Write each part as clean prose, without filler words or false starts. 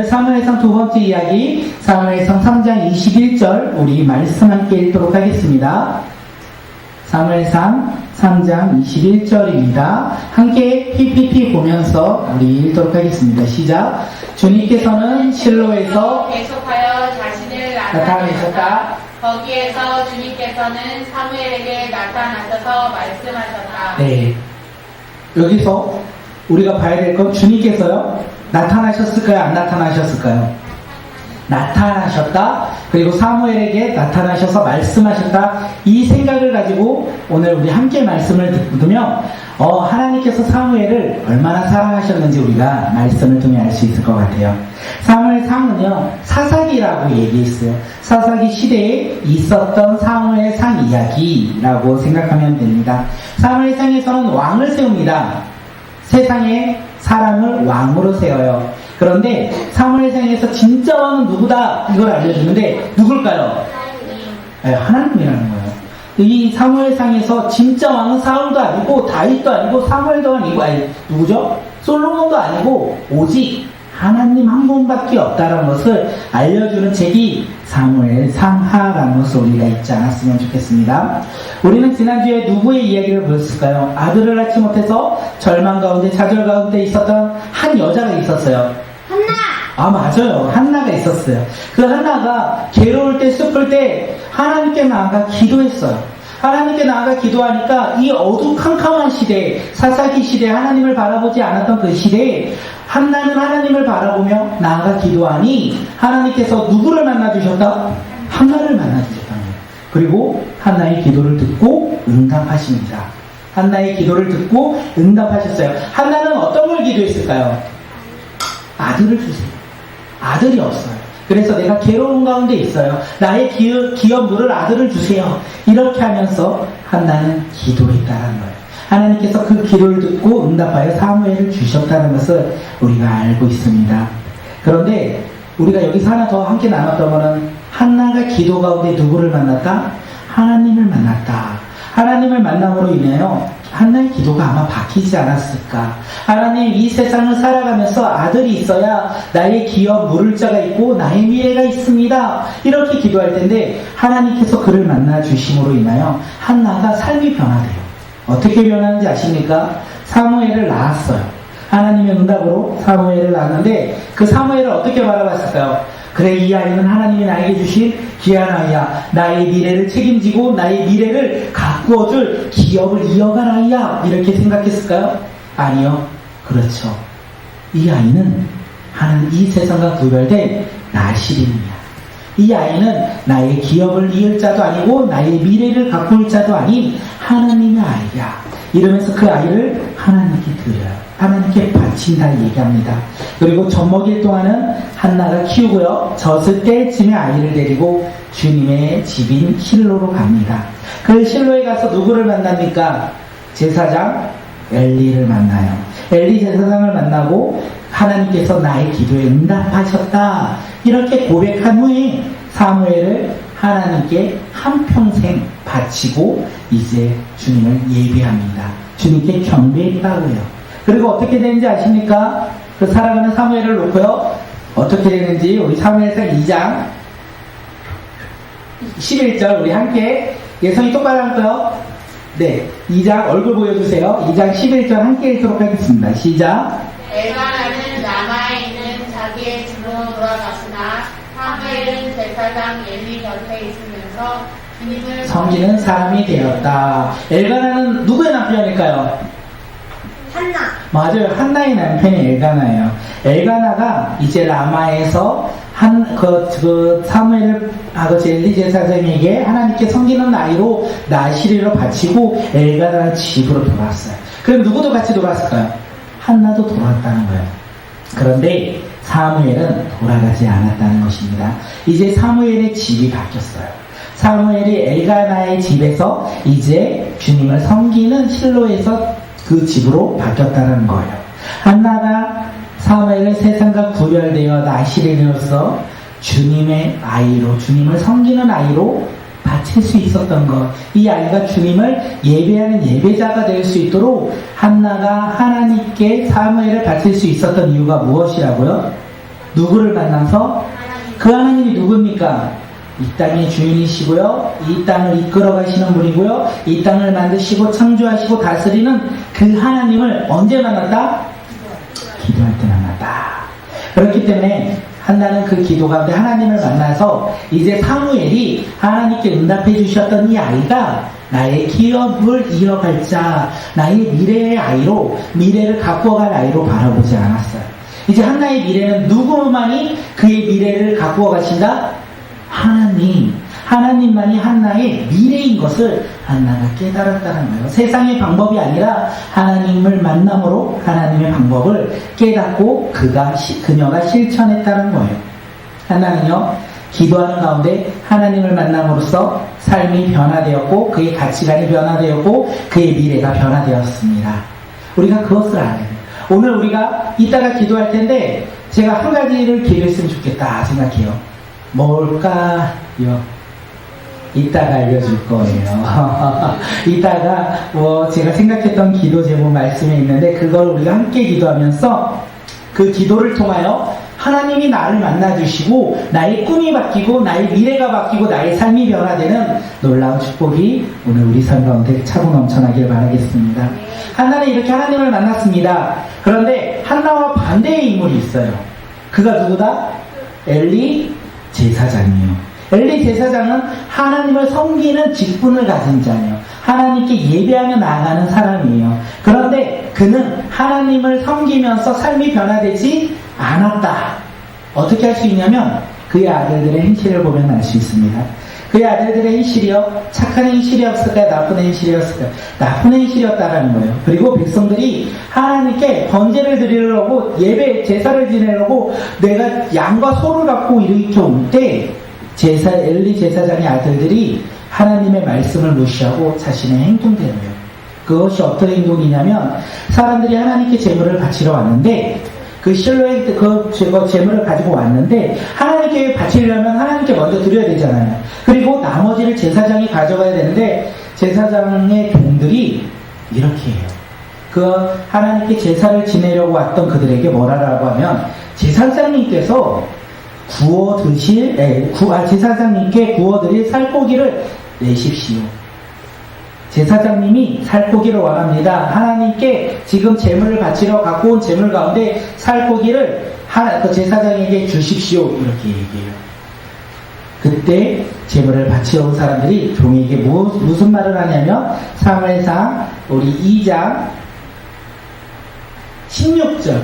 사무엘상 두 번째 이야기, 사무엘상 3장 21절 우리 말씀 함께 읽도록 하겠습니다. 사무엘상 3장 21절입니다. 함께 PPT 보면서 우리 읽도록 하겠습니다. 시작. 주님께서는 실로에서 계속하여 자신을 나타내셨다. 거기에서 주님께서는 사무엘에게 나타나셔서 말씀하셨다. 네. 여기서 우리가 봐야 될 건 주님께서요, 나타나셨을까요? 안 나타나셨을까요? 나타나셨다. 그리고 사무엘에게 나타나셔서 말씀하셨다. 이 생각을 가지고 오늘 우리 함께 말씀을 듣으면 하나님께서 사무엘을 얼마나 사랑하셨는지 우리가 말씀을 통해 알 수 있을 것 같아요. 사무엘상은요, 사사기라고 얘기했어요. 사사기 시대에 있었던 사무엘상 이야기라고 생각하면 됩니다. 사무엘상에서는 왕을 세웁니다. 세상에 사람을 왕으로 세워요. 그런데 사무엘상에서 진짜 왕은 누구다? 이걸 알려주는데 누굴까요? 네, 하나님이라는 거예요. 이 사무엘상에서 진짜 왕은 사울도 아니고 다윗도 아니고 사무엘도 아니고 누구죠? 솔로몬도 아니고 오직 하나님 한 분밖에 없다는 것을 알려주는 책이 사무엘상하라는 것을 우리가 잊지 않았으면 좋겠습니다. 우리는 지난주에 누구의 이야기를 보였을까요? 아들을 낳지 못해서 절망 가운데 좌절 가운데 있었던 한 여자가 있었어요. 한나! 맞아요. 한나가 있었어요. 그 한나가 괴로울 때 슬플 때 하나님께 나아가 기도했어요. 하나님께 나아가 기도하니까 이 어두캄캄한 시대, 사사기 시대, 하나님을 바라보지 않았던 그 시대에 한나는 하나님을 바라보며 나아가 기도하니 하나님께서 누구를 만나주셨다? 한나를 만나주셨다는 거예요. 그리고 한나의 기도를 듣고 응답하십니다. 한나의 기도를 듣고 응답하셨어요. 한나는 어떤 걸 기도했을까요? 아들을 주세요. 아들이 없어요. 그래서 내가 괴로운 가운데 있어요. 나의 기업 물을 아들을 주세요. 이렇게 하면서 한나는 기도했다는 거예요. 하나님께서 그 기도를 듣고 응답하여 사무엘을 주셨다는 것을 우리가 알고 있습니다. 그런데 우리가 여기서 하나 더 함께 나눴던 것은 한나가 기도 가운데 누구를 만났다? 하나님을 만났다. 하나님을 만남으로 인하여 한나의 기도가 아마 바뀌지 않았을까. 하나님, 이 세상을 살아가면서 아들이 있어야 나의 기업 물을 자가 있고 나의 미래가 있습니다. 이렇게 기도할 텐데 하나님께서 그를 만나주심으로 인하여 한나가 삶이 변화돼요. 어떻게 변하는지 아십니까? 사무엘을 낳았어요. 하나님의 응답으로 사무엘을 낳았는데 그 사무엘을 어떻게 바라봤을까요? 그래, 이 아이는 하나님이 나에게 주신 귀한 아이야. 나의 미래를 책임지고 나의 미래를 가꾸어줄 기업을 이어갈 아이야. 이렇게 생각했을까요? 아니요. 그렇죠. 이 아이는 이 세상과 구별된 나시린이야. 이 아이는 나의 기업을 이을 자도 아니고 나의 미래를 가꿀 자도 아닌 하나님의 아이야. 이러면서 그 아이를 하나님께 드려요. 하나님께 바친다 얘기합니다. 그리고 젖먹일 동안은 한나가 키우고요. 젖을 때쯤에 아이를 데리고 주님의 집인 실로로 갑니다. 그 실로에 가서 누구를 만납니까? 제사장 엘리를 만나요. 엘리 제사장을 만나고 하나님께서 나의 기도에 응답하셨다. 이렇게 고백한 후에 사무엘을 하나님께 한평생 바치고 이제 주님을 예배합니다. 주님께 경배했다고요. 그리고 어떻게 되는지 아십니까? 그 살아가는 사무엘을 놓고요. 어떻게 되는지 우리 사무엘상 2장 11절 우리 함께 예성이 똑바로 할까요? 네, 2장 얼굴 보여주세요. 2장 11절 함께 읽도록 하겠습니다. 시작. 엘가나는 라마에 있는 자기의 집으로 돌아갔으나 사무엘은 제사장 엘리 곁에 있으면서 주님을 섬기는 사람이 되었다. 엘가나는 누구의 남편일까요? 한나. 맞아요. 한나의 남편이 엘가나예요. 엘가나가 이제 라마에서 사무엘을 엘리 제사장에게 하나님께 섬기는 아이로 나시리로 바치고 엘가나의 집으로 돌아왔어요. 그럼 누구도 같이 돌아왔을까요? 한나도 돌아왔다는 거예요. 그런데 사무엘은 돌아가지 않았다는 것입니다. 이제 사무엘의 집이 바뀌었어요. 사무엘이 엘가나의 집에서 이제 주님을 섬기는 실로에서 그 집으로 바뀌었다는 거예요. 한나가 사무엘을 세상과 구별되어 나시린으로서 주님의 아이로, 주님을 섬기는 아이로 바칠 수 있었던 것, 이 아이가 주님을 예배하는 예배자가 될 수 있도록 한나가 하나님께 사무엘을 바칠 수 있었던 이유가 무엇이라고요? 누구를 만나서? 그 하나님이 누굽니까? 이 땅의 주인이시고요, 이 땅을 이끌어 가시는 분이고요, 이 땅을 만드시고 창조하시고 다스리는 그 하나님을 언제 만났다? 기도할 때 만났다. 그렇기 때문에 한나는 그 기도 가운데 하나님을 만나서 이제 사무엘이 하나님께 응답해 주셨던 이 아이가 나의 기업을 이어갈 자, 나의 미래의 아이로, 미래를 가꾸어갈 아이로 바라보지 않았어요. 이제 한나의 미래는 누구만이 그의 미래를 가꾸어 가신다? 하나님만이 한나의 미래인 것을 한나가 깨달았다는 거예요. 세상의 방법이 아니라 하나님을 만남으로 하나님의 방법을 깨닫고 그녀가 실천했다는 거예요. 한나는요, 기도하는 가운데 하나님을 만남으로써 삶이 변화되었고 그의 가치관이 변화되었고 그의 미래가 변화되었습니다. 우리가 그것을 알아야 돼요. 오늘 우리가 이따가 기도할 텐데 제가 한 가지를 기도했으면 좋겠다 생각해요. 뭘까요? 이따가 알려줄 거예요. 이따가 제가 생각했던 기도 제목 말씀에 있는데 그걸 우리가 함께 기도하면서 그 기도를 통하여 하나님이 나를 만나주시고 나의 꿈이 바뀌고 나의 미래가 바뀌고 나의 삶이 변화되는 놀라운 축복이 오늘 우리 삶 가운데 차고 넘쳐나길 바라겠습니다. 한나는 이렇게 하나님을 만났습니다. 그런데 한나와 반대의 인물이 있어요. 그가 누구다? 엘리 제사장이에요. 엘리 제사장은 하나님을 섬기는 직분을 가진 자예요. 하나님께 예배하며 나아가는 사람이에요. 그런데 그는 하나님을 섬기면서 삶이 변화되지 않았다. 어떻게 할 수 있냐면 그의 아들들의 행실을 보면 알 수 있습니다. 그의 아들들의 행실이요, 착한 행실이었을까요? 나쁜 행실이었을까요? 나쁜 행실이었다라는 거예요. 그리고 백성들이 하나님께 번제를 드리려고 예배 제사를 지내려고 내가 양과 소를 갖고 이렇게 올 때 엘리 제사장의 아들들이 하나님의 말씀을 무시하고 자신의 행동대로요. 그것이 어떤 행동이냐면 사람들이 하나님께 제물을 바치러 왔는데 그 실로에 제물을 가지고 왔는데 하나님께 바치려면 하나님께 먼저 드려야 되잖아요. 그리고 나머지를 제사장이 가져가야 되는데 제사장의 종들이 이렇게 해요. 그 하나님께 제사를 지내려고 왔던 그들에게 뭐라고 하면 제사장님께서 제사장님께 구워드릴 살코기를 내십시오. 제사장님이 살코기를 원합니다. 하나님께 지금 제물을 바치러 갖고 온 제물 가운데 살코기를 그 제사장에게 주십시오. 이렇게 얘기해요. 그때 제물을 바치러 온 사람들이 종에게 무슨 말을 하냐면 사무엘상 우리 2장 16절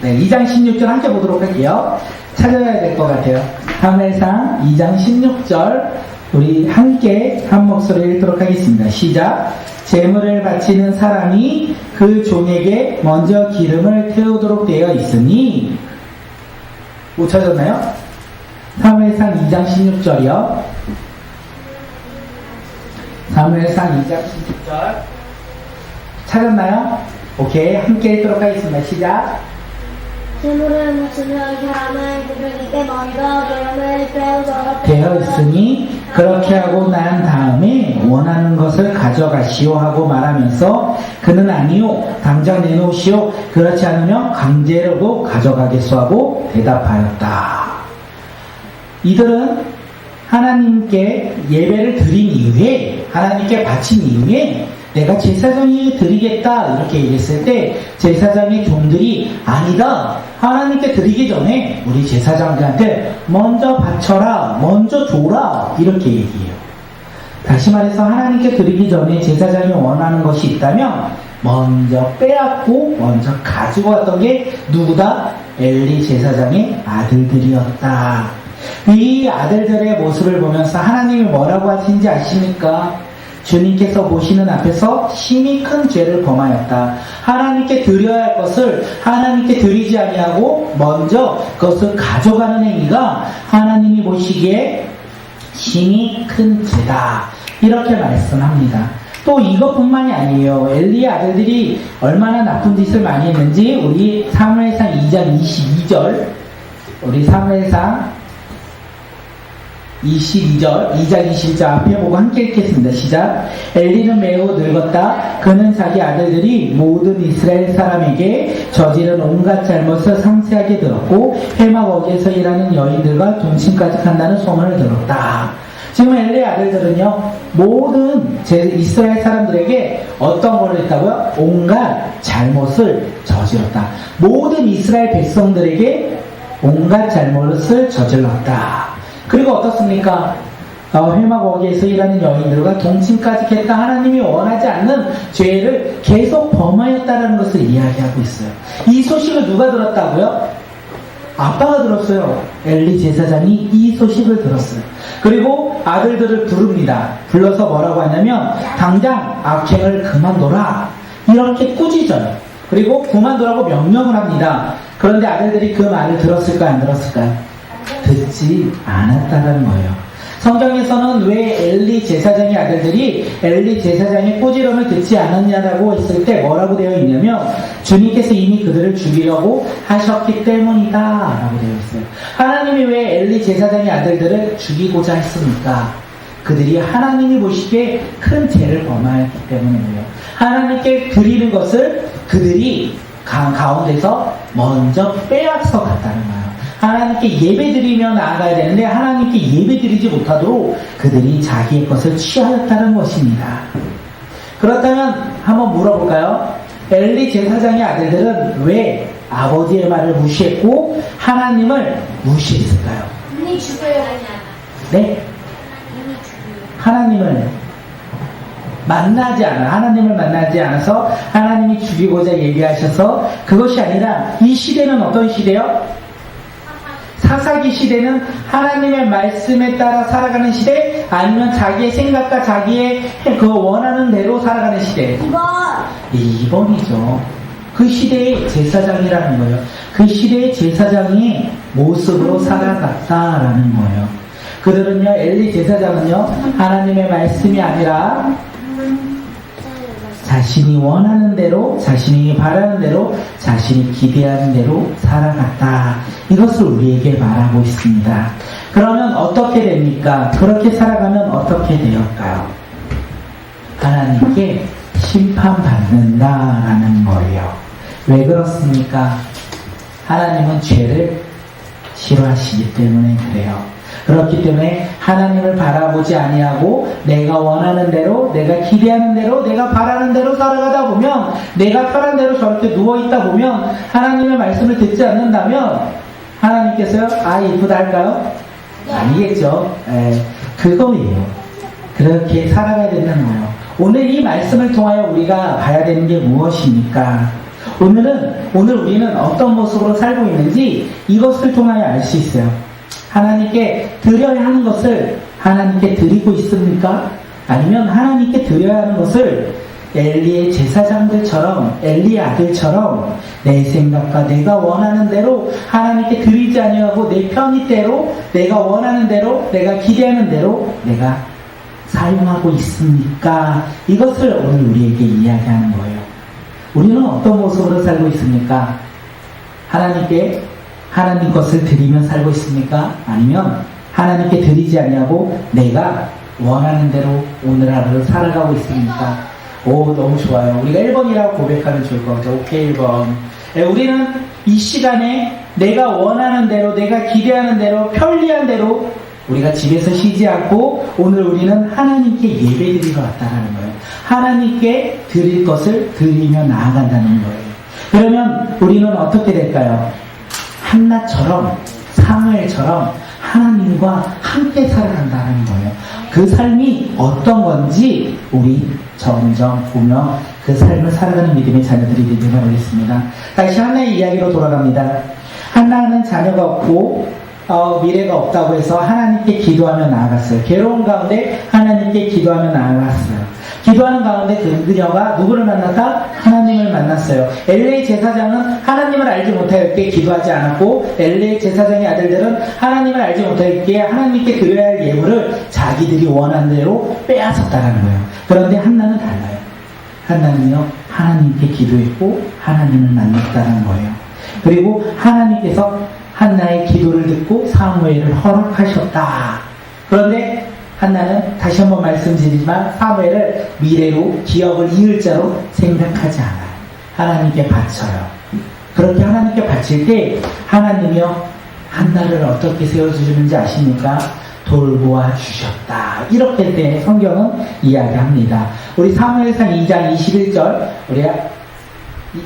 2장 16절 함께 보도록 할게요. 찾아야 될 것 같아요. 사무엘상 2장 16절 우리 함께 한 목소리를 읽도록 하겠습니다. 시작. 제물을 바치는 사람이 그 종에게 먼저 기름을 태우도록 되어 있으니 못 찾았나요? 사무엘상 2장 16절이요. 사무엘상 2장 16절 찾았나요? 오케이, 함께 읽도록 하겠습니다. 시작. 제물을 바치는 사람은 그들에게 먼저 기름을 태우도록 되어 있으니 그렇게 하고 난 다음에 원하는 것을 가져가시오 하고 말하면서 그는 아니요 당장 내놓으시오 그렇지 않으면 강제로도 가져가겠소 하고 대답하였다. 이들은 하나님께 예배를 드린 이후에 하나님께 바친 이후에 내가 제사장이 드리겠다 이렇게 얘기했을 때 제사장의 종들이 아니다, 하나님께 드리기 전에 우리 제사장들한테 먼저 바쳐라, 먼저 줘라 이렇게 얘기해요. 다시 말해서 하나님께 드리기 전에 제사장이 원하는 것이 있다면 먼저 빼앗고 먼저 가지고 왔던 게 누구다? 엘리 제사장의 아들들이었다. 이 아들들의 모습을 보면서 하나님이 뭐라고 하시는지 아십니까? 주님께서 보시는 앞에서 심히 큰 죄를 범하였다. 하나님께 드려야 할 것을 하나님께 드리지 아니하고 먼저 그것을 가져가는 행위가 하나님이 보시기에 심히 큰 죄다. 이렇게 말씀합니다. 또 이것뿐만이 아니에요. 엘리의 아들들이 얼마나 나쁜 짓을 많이 했는지 우리 사무엘상 2장 22절 우리 사무엘상 22절, 2장 21절 앞에 보고 함께 읽겠습니다. 시작. 엘리는 매우 늙었다. 그는 자기 아들들이 모든 이스라엘 사람에게 저지른 온갖 잘못을 상세하게 들었고 해막 어귀에서 일하는 여인들과 동침까지 한다는 소문을 들었다. 지금 엘리의 아들들은요, 모든 이스라엘 사람들에게 어떤 걸 했다고요? 온갖 잘못을 저질렀다. 모든 이스라엘 백성들에게 온갖 잘못을 저질렀다. 그리고 어떻습니까? 회막 어귀에서 일하는 여인들과 동침까지 했다. 하나님이 원하지 않는 죄를 계속 범하였다는 것을 이야기하고 있어요. 이 소식을 누가 들었다고요? 아빠가 들었어요. 엘리 제사장이 이 소식을 들었어요. 그리고 아들들을 부릅니다. 불러서 뭐라고 하냐면 당장 악행을 그만둬라. 이렇게 꾸짖어요. 그리고 그만두라고 명령을 합니다. 그런데 아들들이 그 말을 들었을까요? 안 들었을까요? 듣지 않았다는 거예요. 성경에서는 왜 엘리 제사장의 아들들이 엘리 제사장의 꾸지람을 듣지 않았냐라고 했을 때 뭐라고 되어 있냐면 주님께서 이미 그들을 죽이려고 하셨기 때문이다 라고 되어 있어요. 하나님이 왜 엘리 제사장의 아들들을 죽이고자 했습니까? 그들이 하나님이 보시기에 큰 죄를 범하였기 때문이에요. 하나님께 드리는 것을 그들이 가운데서 먼저 빼앗아 갔다는 거예요. 하나님께 예배드리며 나아가야 되는데 하나님께 예배드리지 못하도록 그들이 자기의 것을 취하였다는 것입니다. 그렇다면 한번 물어볼까요? 엘리 제사장의 아들들은 왜 아버지의 말을 무시했고 하나님을 무시했을까요? 이미 죽어요. 네? 하나님을 하나님을 만나지 않아서 하나님이 죽이고자 얘기하셔서 그것이 아니라 이 시대는 어떤 시대요? 사사기 시대는 하나님의 말씀에 따라 살아가는 시대, 아니면 자기의 생각과 자기의 그 원하는 대로 살아가는 시대. 2번이죠. 그 시대의 제사장이라는 거예요. 그 시대의 제사장이 모습으로 살아갔다라는 거예요. 그들은요, 엘리 제사장은요, 하나님의 말씀이 아니라 자신이 원하는 대로, 자신이 바라는 대로, 자신이 기대하는 대로 살아갔다. 이것을 우리에게 말하고 있습니다. 그러면 어떻게 됩니까? 그렇게 살아가면 어떻게 되었까요? 하나님께 심판받는다라는 거예요. 왜 그렇습니까? 하나님은 죄를 싫어하시기 때문에 그래요. 그렇기 때문에 하나님을 바라보지 아니하고 내가 원하는 대로, 내가 기대하는 대로, 내가 바라는 대로 살아가다 보면, 내가 편한 대로 저렇게 누워있다 보면 하나님의 말씀을 듣지 않는다면 하나님께서요, 이쁘다 할까요? 아니겠죠. 그거예요. 그렇게 살아가야 된다는 거예요. 오늘 이 말씀을 통하여 우리가 봐야 되는 게 무엇입니까? 오늘 우리는 어떤 모습으로 살고 있는지 이것을 통하여 알 수 있어요. 하나님께 드려야 하는 것을 하나님께 드리고 있습니까? 아니면 하나님께 드려야 하는 것을 엘리의 제사장들처럼, 엘리의 아들처럼 내 생각과 내가 원하는 대로 하나님께 드리지 아니하고 내 편의대로, 내가 원하는 대로, 내가 기대하는 대로 내가 사용하고 있습니까? 이것을 오늘 우리에게 이야기하는 거예요. 우리는 어떤 모습으로 살고 있습니까? 하나님께 하나님 것을 드리며 살고 있습니까? 아니면 하나님께 드리지 아니하고 내가 원하는 대로 오늘 하루를 살아가고 있습니까? 너무 좋아요. 우리가 1번이라고 고백하면 좋을 것 같아요. 오케이, 1번. 우리는 이 시간에 내가 원하는 대로, 내가 기대하는 대로, 편리한 대로 우리가 집에서 쉬지 않고 오늘 우리는 하나님께 예배드리러 왔다는 거예요. 하나님께 드릴 것을 드리며 나아간다는 거예요. 그러면 우리는 어떻게 될까요? 한나처럼, 사무엘처럼 하나님과 함께 살아간다는 거예요. 그 삶이 어떤 건지 우리 점점 보며 그 삶을 살아가는 믿음의 자녀들이 되기를 바라겠습니다. 다시 한나의 이야기로 돌아갑니다. 한나는 자녀가 없고 미래가 없다고 해서 하나님께 기도하며 나아갔어요. 괴로운 가운데 하나님께 기도하며 나아갔어요. 기도하는 가운데 그녀가 누구를 만났다? 하나님을 만났어요. 엘리의 제사장은 하나님을 알지 못하였기에 기도하지 않았고 엘리의 제사장의 아들들은 하나님을 알지 못하였기에 하나님께 드려야 할 예물을 자기들이 원하는 대로 빼앗았다는 거예요. 그런데 한나는 달라요. 한나는요, 하나님께 기도했고 하나님을 만났다는 거예요. 그리고 하나님께서 한나의 기도를 듣고 사무엘을 허락하셨다. 그런데 한나는 다시 한번 말씀드리지만 사무엘을 미래로 기억을 이을 자로 생각하지 않아요. 하나님께 바쳐요. 그렇게 하나님께 바칠 때 하나님이요 한나를 어떻게 세워주시는지 아십니까? 돌보아 주셨다. 이렇게 성경은 이야기합니다. 우리 사무엘상 2장 21절 우리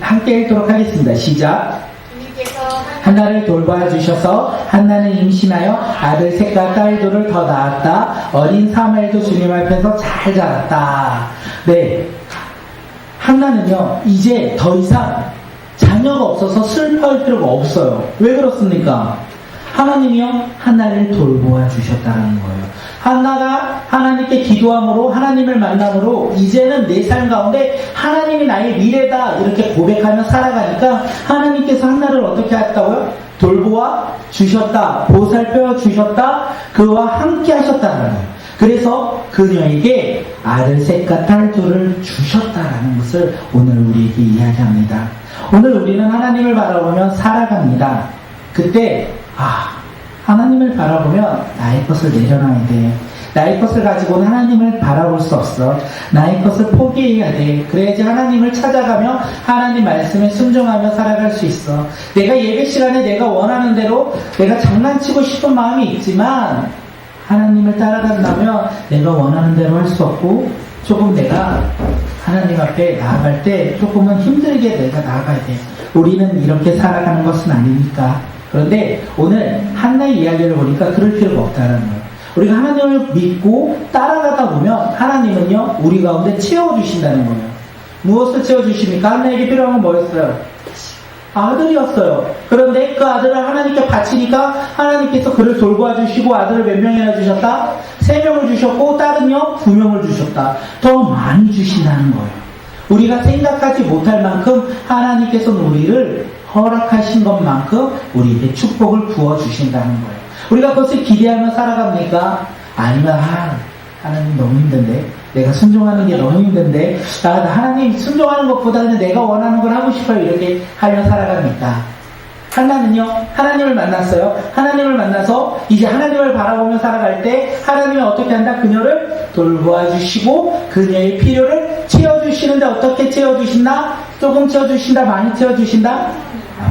함께 읽도록 하겠습니다. 시작. 주님께서 한나를 돌보아 주셔서 한나는 임신하여 아들 셋과 딸 둘을 더 낳았다. 어린 사무엘도 주님 앞에서 잘 자랐다. 네, 한나는요 이제 더 이상 자녀가 없어서 슬퍼할 필요가 없어요. 왜 그렇습니까? 하나님이요 한나를 돌보아 주셨다는 거예요. 한나가 하나님께 기도함으로 하나님을 만남으로 이제는 내 삶 가운데 하나님이 나의 미래다 이렇게 고백하며 살아가니까 하나님께서 한나를 어떻게 했다고요? 돌보아 주셨다, 보살펴 주셨다, 그와 함께 하셨다는 거예요. 그래서 그녀에게 아들 셋과 딸 둘을 주셨다라는 것을 오늘 우리에게 이야기합니다. 오늘 우리는 하나님을 바라보며 살아갑니다. 그때 하나님을 바라보면 나의 것을 내려놔야 돼. 나의 것을 가지고는 하나님을 바라볼 수 없어. 나의 것을 포기해야 돼. 그래야지 하나님을 찾아가며 하나님 말씀에 순종하며 살아갈 수 있어. 내가 예배 시간에 내가 원하는 대로 내가 장난치고 싶은 마음이 있지만 하나님을 따라간다면 내가 원하는 대로 할 수 없고 조금 내가 하나님 앞에 나아갈 때 조금은 힘들게 내가 나아가야 돼. 우리는 이렇게 살아가는 것은 아니니까. 그런데 오늘 한나의 이야기를 보니까 그럴 필요가 없다는 거예요. 우리가 하나님을 믿고 따라가다 보면 하나님은요 우리 가운데 채워주신다는 거예요. 무엇을 채워주십니까? 한나에게 필요한 건 뭐였어요? 아들이었어요. 그런데 그 아들을 하나님께 바치니까 하나님께서 그를 돌보아 주시고 아들을 몇 명이나 주셨다? 3명을 주셨고 딸은요 2명을 주셨다. 더 많이 주신다는 거예요. 우리가 생각하지 못할 만큼 하나님께서는 우리를 허락하신 것만큼 우리에게 축복을 부어주신다는 거예요. 우리가 그것을 기대하며 살아갑니까? 아니면 하나님 너무 힘든데 내가 순종하는 게 너무 힘든데 하나님 순종하는 것보다는 내가 원하는 걸 하고 싶어요 이렇게 하며 살아갑니까? 한나는요 하나님을 만났어요. 하나님을 만나서 이제 하나님을 바라보며 살아갈 때 하나님은 어떻게 한다? 그녀를 돌보아 주시고 그녀의 필요를 채워주시는데 어떻게 채워주신다? 조금 채워주신다? 많이 채워주신다?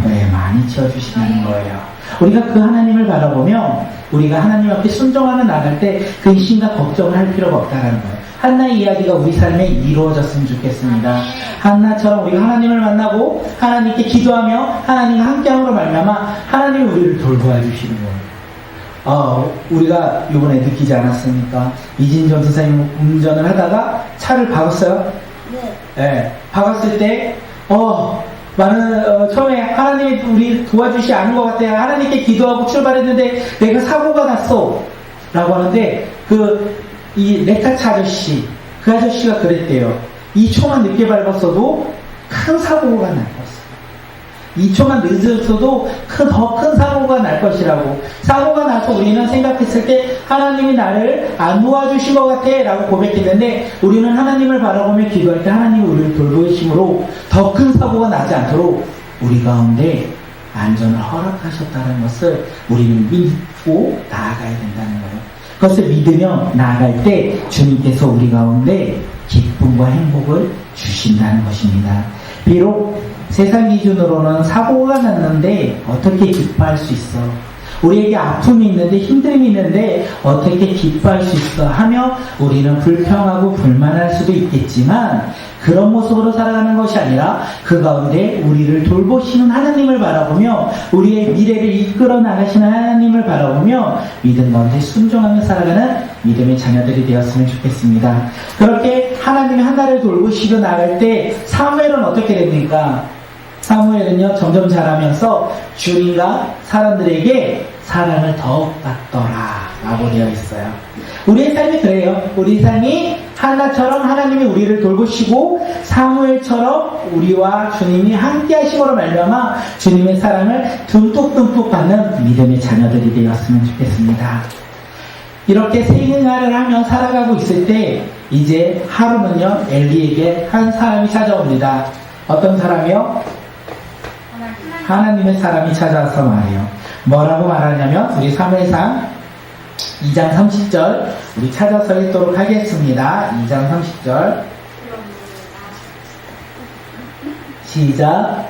네, 많이 채워주신다는 거예요. 우리가 그 하나님을 바라보며 우리가 하나님 앞에 순종하며 나갈 때 근심과 걱정을 할 필요가 없다는 거예요. 한나의 이야기가 우리 삶에 이루어졌으면 좋겠습니다. 한나처럼 우리가 하나님을 만나고 하나님께 기도하며 하나님과 함께함으로 말미암아 하나님이 우리를 돌보아 주시는 거예요. 우리가 이번에 느끼지 않았습니까? 이진정 선생님 운전을 하다가 차를 박았어요. 네, 박았을 때 처음에 하나님이 우리 도와주시 않은 것 같아요. 하나님께 기도하고 출발했는데 내가 사고가 났어 라고 하는데 이 레카차 아저씨 그 아저씨가 그랬대요. 2초만 늦게 밟았어도 큰 사고가 날 것이다. 2초만 늦었어도 더 큰 사고가 날 것이라고. 사고가 나서 우리는 생각했을 때 하나님이 나를 안 도와주신 것 같아 라고 고백했는데 우리는 하나님을 바라보며 기도할 때 하나님이 우리를 돌보심으로 더 큰 사고가 나지 않도록 우리 가운데 안전을 허락하셨다는 것을 우리는 믿고 나아가야 된다는 거예요. 그것을 믿으며 나아갈 때 주님께서 우리 가운데 기쁨과 행복을 주신다는 것입니다. 비록 세상 기준으로는 사고가 났는데 어떻게 기뻐할 수 있어? 우리에게 아픔이 있는데 힘듦이 있는데 어떻게 기뻐할 수 있어? 하며 우리는 불평하고 불만할 수도 있겠지만 그런 모습으로 살아가는 것이 아니라 그 가운데 우리를 돌보시는 하나님을 바라보며 우리의 미래를 이끌어 나가시는 하나님을 바라보며 믿음 가운데 순종하며 살아가는 믿음의 자녀들이 되었으면 좋겠습니다. 그렇게 하나님이 한나를 돌보시고 나갈 때 사무엘은 어떻게 됩니까? 사무엘은요 점점 자라면서 주님과 사람들에게 사랑을 더욱 받더라 라고 되어 있어요. 우리의 삶이 그래요. 우리 삶이 한나처럼 하나님이 우리를 돌보시고 사무엘처럼 우리와 주님이 함께 하심으로 말미암아 주님의 사랑을 듬뿍듬뿍 받는 믿음의 자녀들이 되었으면 좋겠습니다. 이렇게 생활을 하며 살아가고 있을 때 이제 하루는요 엘리에게 한 사람이 찾아옵니다. 어떤 사람이요? 하나님의 사람이 찾아와서 말해요. 뭐라고 말하냐면 우리 사무엘상 2장 30절 우리 찾아서 읽도록 하겠습니다. 2장 30절 시작.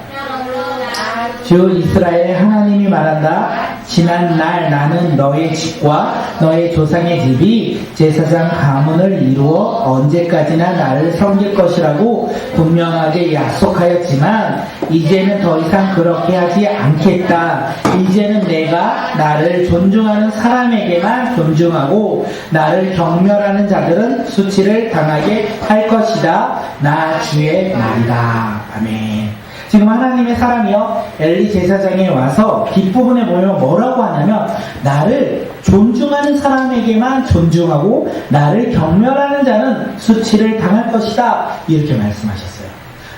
주 이스라엘 하나님이 말한다. 지난 날 나는 너의 집과 너의 조상의 집이 제사장 가문을 이루어 언제까지나 나를 섬길 것이라고 분명하게 약속하였지만 이제는 더 이상 그렇게 하지 않겠다. 이제는 내가 나를 존중하는 사람에게만 존중하고 나를 경멸하는 자들은 수치를 당하게 할 것이다. 나 주의 말이다. 아멘. 지금 하나님의 사람이요 엘리 제사장에 와서 뒷부분에 보면 뭐라고 하냐면 나를 존중하는 사람에게만 존중하고 나를 경멸하는 자는 수치를 당할 것이다 이렇게 말씀하셨어요.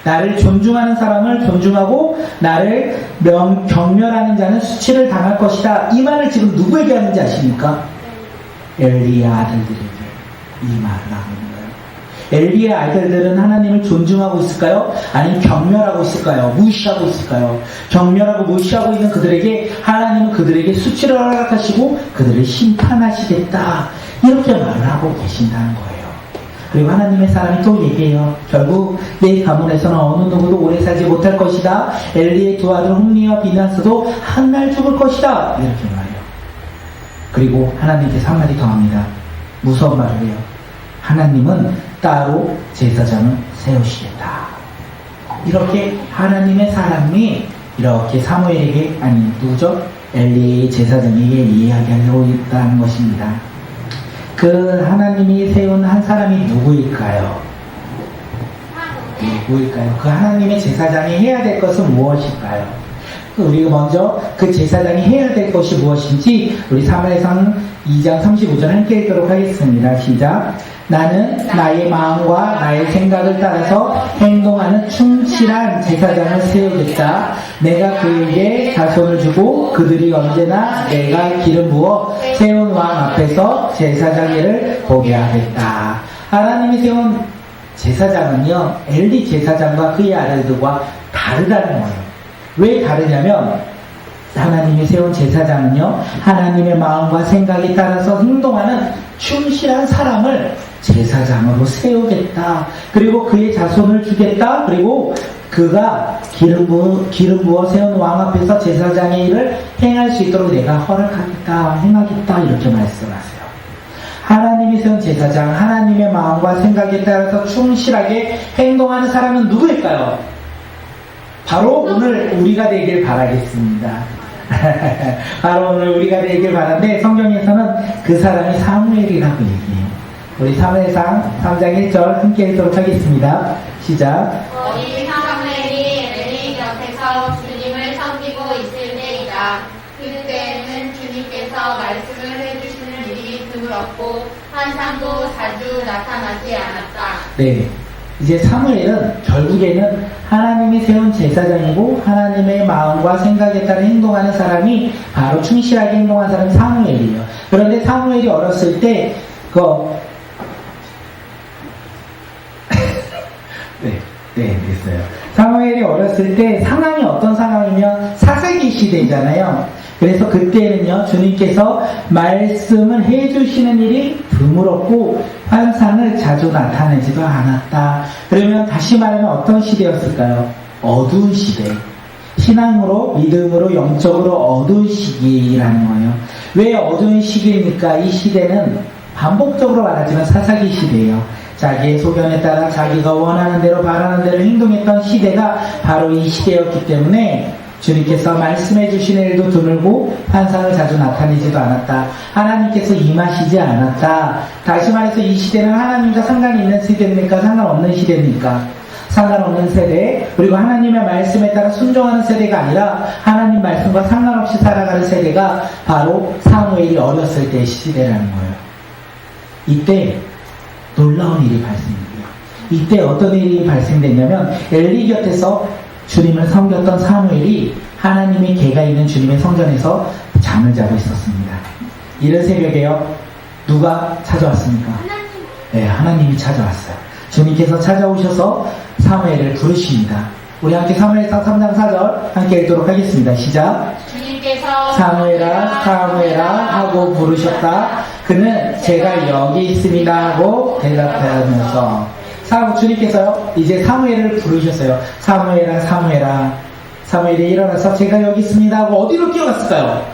나를 존중하는 사람을 존중하고 나를 경멸하는 자는 수치를 당할 것이다. 이 말을 지금 누구에게 하는지 아십니까? 엘리의 아들들에게 이 말을 하고 있는 거예요. 엘리의 아들들은 하나님을 존중하고 있을까요? 아니면 경멸하고 있을까요? 무시하고 있을까요? 경멸하고 무시하고 있는 그들에게 하나님은 그들에게 수치를 허락하시고 그들을 심판하시겠다 이렇게 말을 하고 계신다는 거예요. 그리고 하나님의 사람이 또 얘기해요. 결국 내 가문에서는 어느 누구도 오래 살지 못할 것이다. 엘리의 두 아들 홈리와 비나스도 한 날 죽을 것이다 이렇게 말해요. 그리고 하나님께서 한마디 더 합니다. 무서운 말을 해요. 하나님은 따로 제사장을 세우시겠다. 이렇게 하나님의 사람이 이렇게 사무엘에게 아니 누구죠? 엘리의 제사장에게 이야기하고 있다는 것입니다. 그 하나님이 세운 한 사람이 누구일까요? 누구일까요? 그 하나님의 제사장이 해야 될 것은 무엇일까요? 우리가 먼저 그 제사장이 해야 될 것이 무엇인지 우리 사무엘상 2장 35절 함께 읽도록 하겠습니다. 시작. 나는 나의 마음과 나의 생각을 따라서 행동하는 충실한 제사장을 세우겠다. 내가 그에게 자손을 주고 그들이 언제나 내가 기름 부어 세운 왕 앞에서 제사장 일을 보게 하겠다. 하나님이 세운 제사장은요 엘리 제사장과 그의 아들들과 다르다는 거예요. 왜 다르냐면 하나님이 세운 제사장은요 하나님의 마음과 생각에 따라서 행동하는 충실한 사람을 제사장으로 세우겠다. 그리고 그의 자손을 주겠다. 그리고 그가 기름 부어 세운 왕 앞에서 제사장의 일을 행할 수 있도록 내가 허락하겠다. 행하겠다. 이렇게 말씀하세요. 하나님이 세운 제사장, 하나님의 마음과 생각에 따라서 충실하게 행동하는 사람은 누구일까요? 바로 오늘 우리가 되길 바라겠습니다. 바로 오늘 우리가 되길 바라는데 성경에서는 그 사람이 사무엘이라고 얘기해요. 우리 사무엘상 3장 1절 함께 읽도록 하겠습니다. 시작. 어린 사무엘이 엘리 곁에서 주님을 섬기고 있을 때이다. 그때에는 주님께서 말씀을 해주시는 일이 드물었고 환상도 자주 나타나지 않았다. 네. 이제 사무엘은 결국에는 하나님이 세운 제사장이고 하나님의 마음과 생각에 따라 행동하는 사람이 바로 충실하게 행동한 사람이 사무엘이에요. 그런데 사무엘이 어렸을 때 됐어요. 사무엘이 어렸을 때 상황이 어떤 상황이면 사사기 시대잖아요. 그래서 그때는요 주님께서 말씀을 해주시는 일이 드물었고 환상을 자주 나타내지도 않았다. 그러면 다시 말하면 어떤 시대였을까요? 어두운 시대. 신앙으로 믿음으로 영적으로 어두운 시기라는 거예요. 왜 어두운 시기입니까? 이 시대는 반복적으로 말하지만 사사기 시대예요. 자기의 소견에 따라 자기가 원하는 대로 바라는 대로 행동했던 시대가 바로 이 시대였기 때문에 주님께서 말씀해 주시는 일도 드물고 환상을 자주 나타내지도 않았다. 하나님께서 임하시지 않았다. 다시 말해서 이 시대는 하나님과 상관이 있는 시대입니까? 상관없는 시대입니까? 상관없는 세대. 그리고 하나님의 말씀에 따라 순종하는 세대가 아니라 하나님 말씀과 상관없이 살아가는 세대가 바로 사무엘이 어렸을 때의 시대라는 거예요. 이때 놀라운 일이 발생돼요. 이때 어떤 일이 발생됐냐면 엘리 곁에서 주님을 섬겼던 사무엘이 하나님의 계가 있는 주님의 성전에서 잠을 자고 있었습니다. 이른 새벽에요. 누가 찾아왔습니까? 네, 하나님이 찾아왔어요. 주님께서 찾아오셔서 사무엘을 부르십니다. 우리 함께 사무엘상 3장 4절 함께 읽도록 하겠습니다. 시작. 주님께서 사무엘아 사무엘아 하고 부르셨다. 그는 제가 여기 있습니다 하고 대답하면서 주님께서요 이제 사무엘을 부르셨어요. 사무엘아 사무엘아. 사무엘이 일어나서 제가 여기 있습니다 하고 어디로 뛰어갔을까요?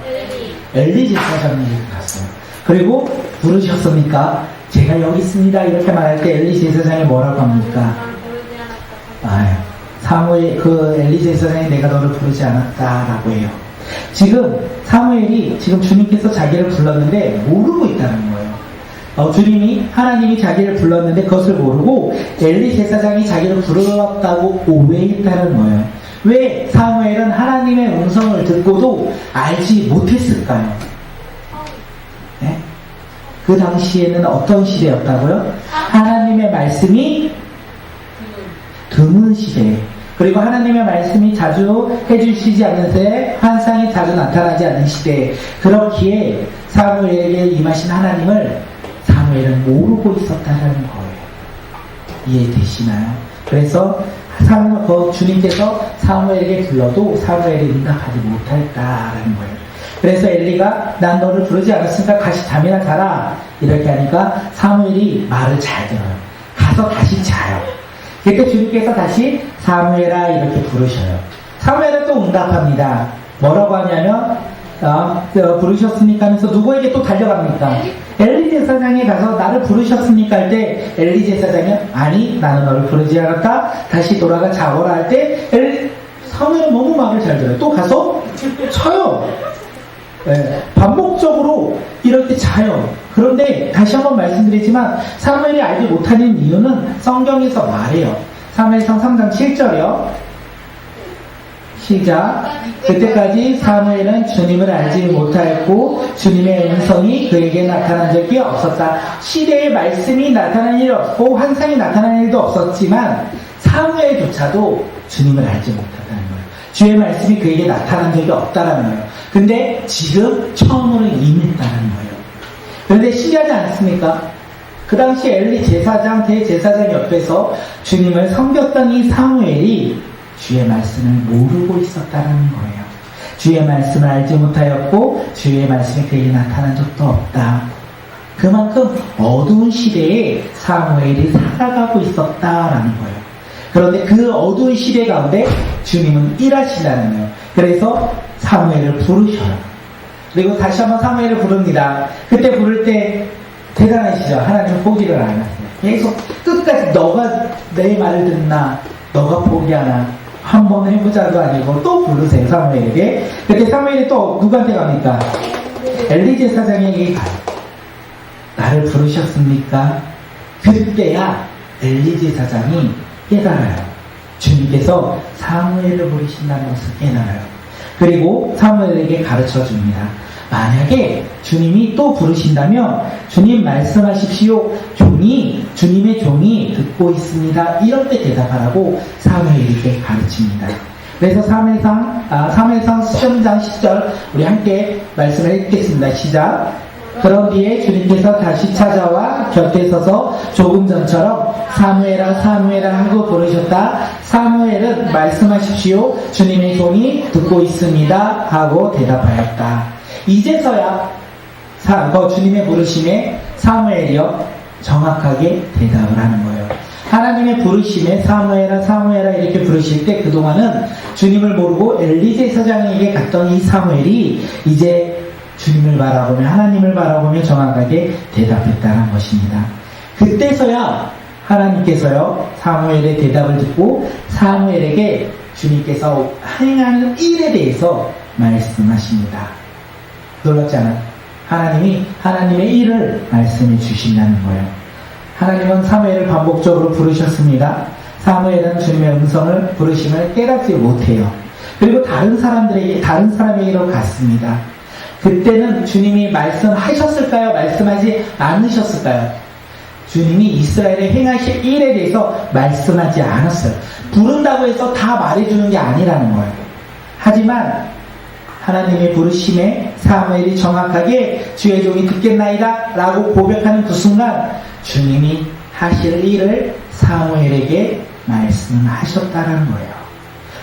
엘리 제사장에게 갔어요. 그리고 부르셨습니까? 제가 여기 있습니다 이렇게 말할 때 엘리 제사장이 뭐라고 합니까? 사무엘 엘리 제사장이 내가 너를 부르지 않았다라고 해요. 지금 사무엘이 지금 주님께서 자기를 불렀는데 모르고 있다는 거예요. 주님이 하나님이 자기를 불렀는데 그것을 모르고 엘리 제사장이 자기를 불렀다고 오해했다는 거예요. 왜 사무엘은 하나님의 음성을 듣고도 알지 못했을까요? 네? 그 당시에는 어떤 시대였다고요? 하나님의 말씀이 드문 시대. 그리고 하나님의 말씀이 자주 해주시지 않는 새 환상이 자주 나타나지 않는 시대. 그렇기에 사무엘에게 임하신 하나님을 사무엘은 모르고 있었다는 거예요. 이해되시나요? 그래서 주님께서 사무엘에게 불러도 사무엘이 응답하지 못했다라는 거예요. 그래서 엘리가 난 너를 부르지 않았으니까 다시 잠이나 자라 이렇게 하니까 사무엘이 말을 잘 들어요. 가서 다시 자요. 그때 주님께서 다시 사무엘아 이렇게 부르셔요. 사무엘은 또 응답합니다. 뭐라고 하냐면 부르셨습니까 하면서 누구에게 또 달려갑니까? 엘리 제사장에 가서 나를 부르셨습니까 할 때 엘리 제사장이 아니 나는 너를 부르지 않았다 다시 돌아가 자거라 할 때 사무엘은 너무 말을 잘 들어요. 또 가서 쳐요. 네, 반복적으로 이렇게 자요. 그런데 다시 한번 말씀드리지만 사무엘이 알지 못하는 이유는 성경에서 말해요. 사무엘상 3장 7절이요. 시작. 그때까지 사무엘은 주님을 알지 못하였고 주님의 음성이 그에게 나타난 적이 없었다. 시대의 말씀이 나타난 일이 없고 환상이 나타난 일도 없었지만 사무엘조차도 주님을 알지 못했다는 거예요. 주의 말씀이 그에게 나타난 적이 없다라는 거예요. 근데 지금 처음으로 임했다는 거예요. 그런데 신기하지 않습니까? 그 당시 엘리 제사장, 대제사장 옆에서 주님을 섬겼던 이 사무엘이 주의 말씀을 모르고 있었다는 거예요. 주의 말씀을 알지 못하였고 주의 말씀이 그에게 나타난 적도 없다. 그만큼 어두운 시대에 사무엘이 살아가고 있었다라는 거예요. 그런데 그 어두운 시대 가운데 주님은 일하신다는 거예요. 그래서 사무엘을 부르셔요. 그리고 다시 한번 사무엘을 부릅니다. 그때 부를 때 대단하시죠. 하나님 포기를 안 하세요. 계속 끝까지 너가 내 말을 듣나 너가 포기하나 한번 해보자도 아니고 또 부르세요. 사무엘에게. 그때 사무엘이 또 누구한테 갑니까? 엘리 제사장에게 가요. 나를 부르셨습니까? 그때야 엘리 제사장이 깨달아요. 주님께서 사무엘을 부르신다는 것을 깨달아요. 그리고 사무엘에게 가르쳐 줍니다. 만약에 주님이 또 부르신다면 주님 말씀하십시오. 주님의 종이 듣고 있습니다. 이럴 때 대답하라고 사무엘에게 가르칩니다. 그래서 사무엘상 10장 10절 우리 함께 말씀을 읽겠습니다. 시작. 그런 뒤에 주님께서 다시 찾아와 곁에 서서 조금 전처럼 사무엘아 사무엘아 하고 부르셨다. 사무엘은 말씀하십시오. 주님의 종이 듣고 있습니다. 하고 대답하였다. 이제서야 주님의 부르심에 사무엘이요 정확하게 대답을 하는 거예요. 하나님의 부르심에 사무엘아 사무엘아 이렇게 부르실 때 그동안은 주님을 모르고 엘리 제사장에게 갔던 이 사무엘이 이제 주님을 바라보며 하나님을 바라보며 정확하게 대답했다는 것입니다. 그때서야 하나님께서요 사무엘의 대답을 듣고 사무엘에게 주님께서 행하는 일에 대해서 말씀하십니다. 놀랍지 않아요? 하나님이 하나님의 일을 말씀해 주신다는 거예요. 하나님은 사무엘을 반복적으로 부르셨습니다. 사무엘은 주님의 음성을 부르심을 깨닫지 못해요. 그리고 다른 사람에게로 갔습니다. 그때는 주님이 말씀하셨을까요? 말씀하지 않으셨을까요? 주님이 이스라엘에 행하실 일에 대해서 말씀하지 않았어요. 부른다고 해서 다 말해주는 게 아니라는 거예요. 하지만 하나님의 부르심에 사무엘이 정확하게 주의 종이 듣겠나이다 라고 고백하는 그 순간 주님이 하실 일을 사무엘에게 말씀하셨다는 거예요.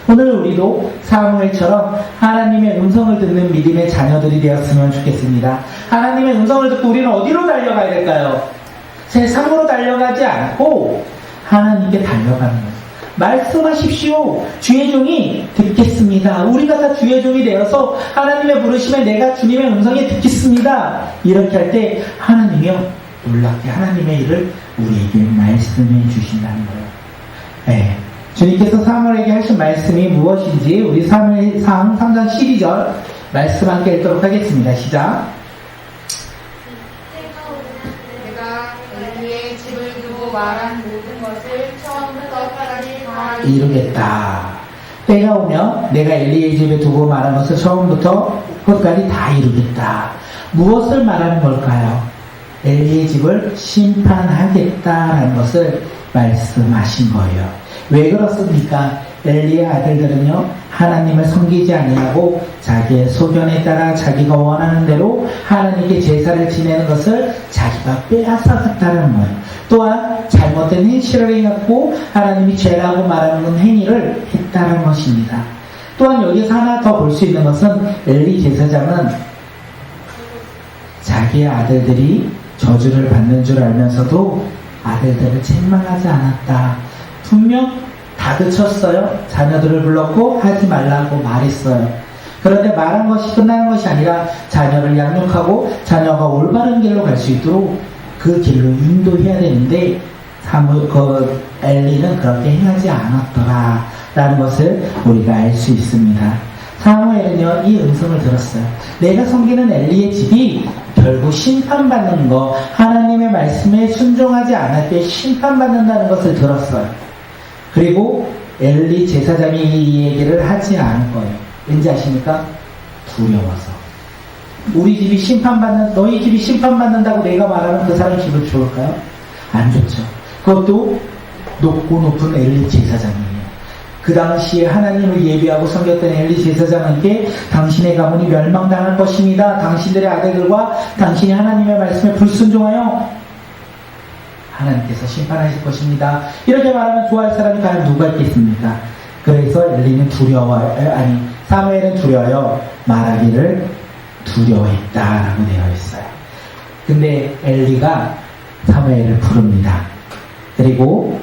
오늘 우리도 사무엘처럼 하나님의 음성을 듣는 믿음의 자녀들이 되었으면 좋겠습니다. 하나님의 음성을 듣고 우리는 어디로 달려가야 될까요? 세상으로 달려가지 않고 하나님께 달려가는 거예요. 말씀하십시오. 주의 종이 듣겠습니다. 우리가 다 주의 종이 되어서 하나님의 부르심에 내가 주님의 음성에 듣겠습니다. 이렇게 할 때 하나님이요, 놀랍게 하나님의 일을 우리에게 말씀해 주신다는 거예요. 네. 주님께서 사무엘에게 하신 말씀이 무엇인지 우리 사무엘상 3장 12절 말씀 함께 읽도록 하겠습니다. 시작. 내가 엘리의 집을 두고 말한 모든 것을 처음부터 끝까지 다 이루겠다. 때가 오면 내가 엘리의 집에 두고 말한 것을 처음부터 끝까지 다 이루겠다. 무엇을 말하는 걸까요? 엘리의 집을 심판하겠다라는 것을 말씀하신 거예요. 왜 그렇습니까? 엘리의 아들들은요, 하나님을 섬기지 아니하고 자기의 소견에 따라 자기가 원하는 대로 하나님께 제사를 지내는 것을 자기가 빼앗아갔다는 거예요. 또한 잘못된 행실을 행했고 하나님이 죄라고 말하는 행위를 했다는 것입니다. 또한 여기서 하나 더 볼 수 있는 것은 엘리 제사장은 자기의 아들들이 저주를 받는 줄 알면서도 아들들을 책망하지 않았다. 분명 다그쳤어요. 자녀들을 불렀고 하지 말라고 말했어요. 그런데 말한 것이 끝나는 것이 아니라 자녀를 양육하고 자녀가 올바른 길로 갈 수 있도록 그 길로 인도해야 되는데 엘리는 그렇게 행하지 않았더라라는 것을 우리가 알 수 있습니다. 사무엘은요, 이 음성을 들었어요. 내가 섬기는 엘리의 집이 결국 심판받는 거, 하나님의 말씀에 순종하지 않을 때 심판받는다는 것을 들었어요. 그리고 엘리 제사장이 이 얘기를 하지 않은 거예요. 왠지 아십니까? 두려워서. 우리 집이 너희 집이 심판받는다고 내가 말하면 그 사람 기분 좋을까요? 안 좋죠. 그것도 높은 엘리 제사장이에요. 그 당시에 하나님을 예비하고 섬겼던 엘리 제사장에게 당신의 가문이 멸망당할 것입니다. 당신들의 아들들과 당신이 하나님의 말씀에 불순종하여 하나님께서 심판하실 것입니다. 이렇게 말하면 좋아할 사람이 과연 누가 있겠습니까? 그래서 사무엘은 두려워요. 말하기를 두려워했다라고 되어 있어요. 근데 엘리가 사무엘을 부릅니다. 그리고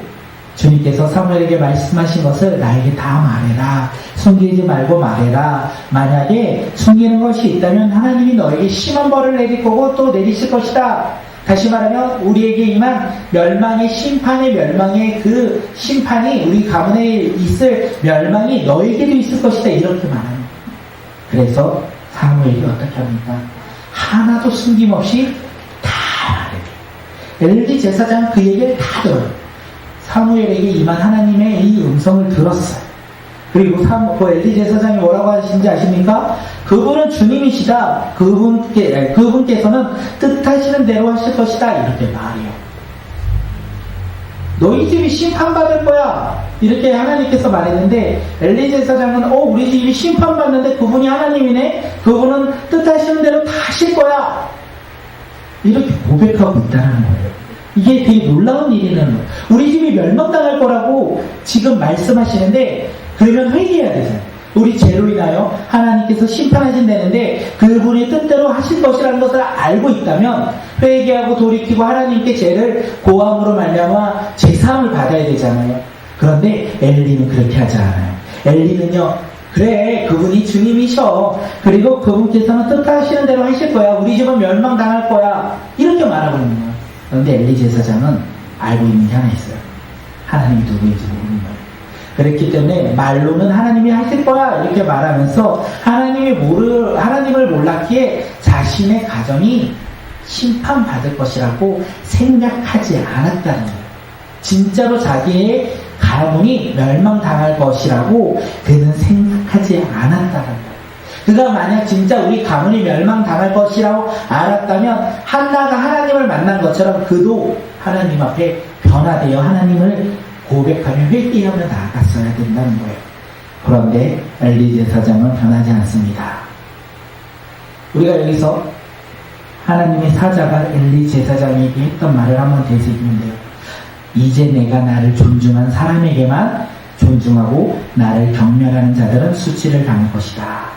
주님께서 사무엘에게 말씀하신 것을 나에게 다 말해라. 숨기지 말고 말해라. 만약에 숨기는 것이 있다면 하나님이 너에게 심한 벌을 내릴 거고 또 내리실 것이다. 다시 말하면 우리에게 임한 멸망의 그 심판이 우리 가문에 있을 멸망이 너에게도 있을 것이다. 이렇게 말하는 거예요. 그래서 사무엘이 어떻게 합니까? 하나도 숨김없이 다 말해요. 엘리 제사장은 그 얘기를 다 들어요. 사무엘에게 임한 하나님의 이 음성을 들었어요. 그리고 그 엘리 제사장이 뭐라고 하시는지 아십니까? 그분은 주님이시다. 그분께서는 뜻하시는 대로 하실 것이다. 이렇게 말해요. 너희 집이 심판받을 거야. 이렇게 하나님께서 말했는데 엘리 제사장은 우리 집이 심판받는데 그분이 하나님이네. 그분은 뜻하시는 대로 다 하실 거야. 이렇게 고백하고 있다는 거예요. 이게 되게 놀라운 일이는 거예요. 우리 집이 멸망당할 거라고 지금 말씀하시는데 그러면 회개해야 되잖아요. 우리 죄로 인하여 하나님께서 심판하신다는데 그분의 뜻대로 하실 것이라는 것을 알고 있다면 회개하고 돌이키고 하나님께 죄를 고함으로 말미암아 제사함을 받아야 되잖아요. 그런데 엘리는 그렇게 하지 않아요. 엘리는요, 그래, 그분이 주님이셔. 그리고 그분께서는 뜻하시는 대로 하실 거야. 우리 집은 멸망당할 거야. 이렇게 말하고 있는 거예요. 그런데 엘리 제사장은 알고 있는 게 하나 있어요. 하나님이 누구인지 모르는 거예요. 그랬기 때문에 말로는 하나님이 하실 거야 이렇게 말하면서 하나님을 몰랐기에 자신의 가정이 심판받을 것이라고 생각하지 않았다는 거예요. 진짜로 자기의 가문이 멸망당할 것이라고 그는 생각하지 않았다는 거예요. 그가 만약 진짜 우리 가문이 멸망당할 것이라고 알았다면 한나가 하나님을 만난 것처럼 그도 하나님 앞에 변화되어 하나님을 고백하며 회개하며 나아갔어야 된다는 거예요. 그런데 엘리 제사장은 변하지 않습니다. 우리가 여기서 하나님의 사자가 엘리 제사장에게 했던 말을 한번 되새기면 돼요. 이제 내가 나를 존중한 사람에게만 존중하고 나를 경멸하는 자들은 수치를 당할 것이다.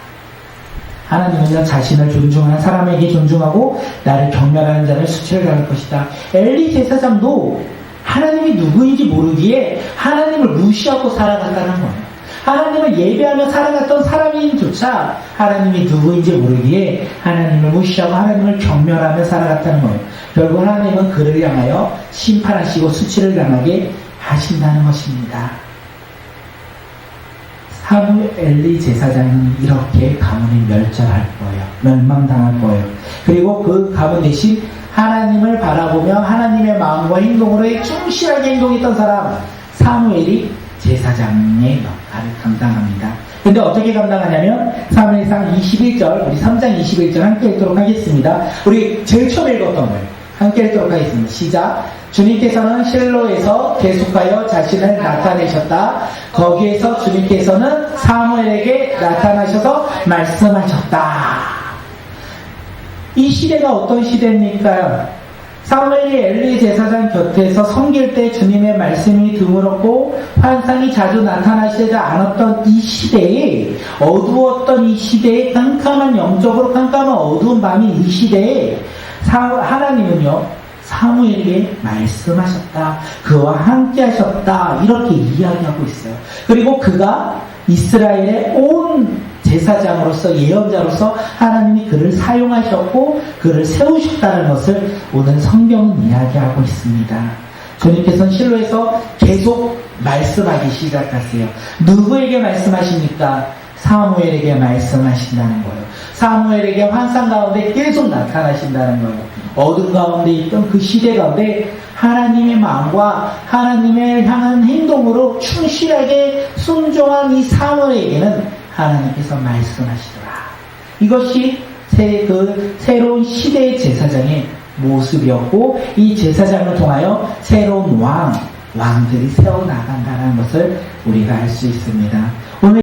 하나님은요, 자신을 존중하는 사람에게 존중하고 나를 경멸하는 자를 수치를 당할 것이다. 엘리 제사장도 하나님이 누구인지 모르기에 하나님을 무시하고 살아갔다는 거예요. 하나님을 예배하며 살아갔던 사람인조차 하나님이 누구인지 모르기에 하나님을 무시하고 하나님을 경멸하며 살아갔다는 거예요. 결국 하나님은 그를 향하여 심판하시고 수치를 당하게 하신다는 것입니다. 엘리 제사장은 이렇게 가문이 멸절할 거예요. 멸망당할 거예요. 그리고 그 가문 대신 하나님을 바라보며 하나님의 마음과 행동으로 충실하게 행동했던 사람 사무엘이 제사장의 역할을 감당합니다. 근데 어떻게 감당하냐면 사무엘상 21절, 우리 3장 21절 함께 읽도록 하겠습니다. 우리 제일 처음 읽었던 거예요. 함께 읽도록 하겠습니다. 시작. 주님께서는 실로에서 계속하여 자신을 나타내셨다. 거기에서 주님께서는 사무엘에게 나타나셔서 말씀하셨다. 이 시대가 어떤 시대입니까? 사무엘이 엘리 제사장 곁에서 섬길 때 주님의 말씀이 드물었고 환상이 자주 나타나시지 않았던 이 시대에, 어두웠던 이 시대에, 깜깜한, 영적으로 깜깜한 어두운 밤인 이 시대에 하나님은요 사무엘에게 말씀하셨다. 그와 함께 하셨다. 이렇게 이야기하고 있어요. 그리고 그가 이스라엘의 온 제사장으로서, 예언자로서 하나님이 그를 사용하셨고 그를 세우셨다는 것을 오늘 성경은 이야기하고 있습니다. 주님께서는 실로에서 계속 말씀하기 시작하세요. 누구에게 말씀하십니까? 사무엘에게 말씀하신다는 거예요. 사무엘에게 환상 가운데 계속 나타나신다는 거예요. 어둠 가운데 있던 그 시대 가운데 하나님의 마음과 하나님을 향한 행동으로 충실하게 순종한 이 사무엘에게는 하나님께서 말씀하시더라. 이것이 새로운 시대의 제사장의 모습이었고, 이 제사장을 통하여 새로운 왕들이 세워나간다는 것을 우리가 알 수 있습니다. 오늘